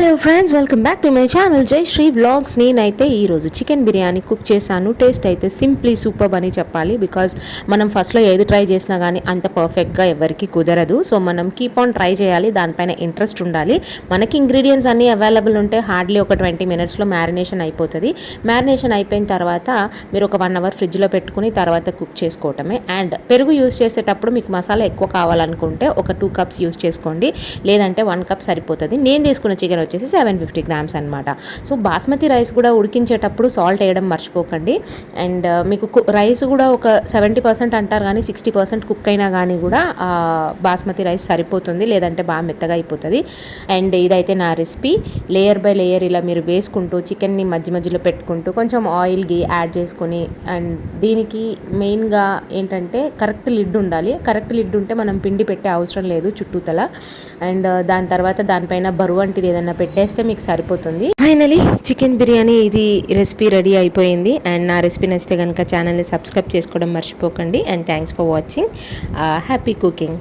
Hello friends, welcome back to my channel జై Shri vlogs. నేనైతే ఈరోజు చికెన్ బిర్యానీ కుక్ చేశాను. టేస్ట్ అయితే సింప్లీ సూపర్ అని చెప్పాలి. బికాజ్ మనం ఫస్ట్లో ఏది ట్రై చేసినా కానీ అంత పర్ఫెక్ట్గా ఎవరికి కుదరదు. సో మనం కీప్ ఆన్ ట్రై చేయాలి, దానిపైన ఇంట్రెస్ట్ ఉండాలి. మనకి ఇంగ్రీడియంట్స్ అన్నీ అవైలబుల్ ఉంటే హార్డ్లీ ఒక 20 minutesలో మ్యారినేషన్ అయిపోతుంది. మ్యారినేషన్ అయిపోయిన తర్వాత మీరు ఒక 1 hour ఫ్రిడ్జ్లో పెట్టుకుని తర్వాత కుక్ చేసుకోవటమే. అండ్ పెరుగు యూస్ చేసేటప్పుడు మీకు మసాలా ఎక్కువ కావాలనుకుంటే ఒక 2 cups యూస్ చేసుకోండి, లేదంటే 1 cup సరిపోతుంది. నేను తీసుకున్న చికెన్ వచ్చేసి 750 grams అనమాట. సో బాస్మతి రైస్ కూడా ఉడికించేటప్పుడు సాల్ట్ వేయడం మర్చిపోకండి. అండ్ మీకు రైస్ కూడా ఒక 70% అంటారు, కానీ 60% కుక్ అయినా కానీ కూడా బాస్మతి రైస్ సరిపోతుంది, లేదంటే బాగా మెత్తగా అయిపోతుంది. అండ్ ఇదైతే నా రెసిపీ. లేయర్ బై లేయర్ ఇలా మీరు వేసుకుంటూ చికెన్ని మధ్య మధ్యలో పెట్టుకుంటూ కొంచెం ఆయిల్ యాడ్ చేసుకొని, అండ్ దీనికి మెయిన్గా ఏంటంటే కరెక్ట్ లిడ్ ఉండాలి. కరెక్ట్ లిడ్ ఉంటే మనం పిండి పెట్టే అవసరం లేదు చుట్టూతల. అండ్ దాని తర్వాత దానిపైన బరువు వంటిది ఏదైనా పెట్టేస్తే మీకు సరిపోతుంది. ఫైనలీ చికెన్ బిర్యానీ ఇది రెసిపీ రెడీ అయిపోయింది. అండ్ నా రెసిపీ నచ్చితే కనుక ఛానల్ని సబ్స్క్రైబ్ చేసుకోవడం మర్చిపోకండి. And thanks for watching. Happy cooking.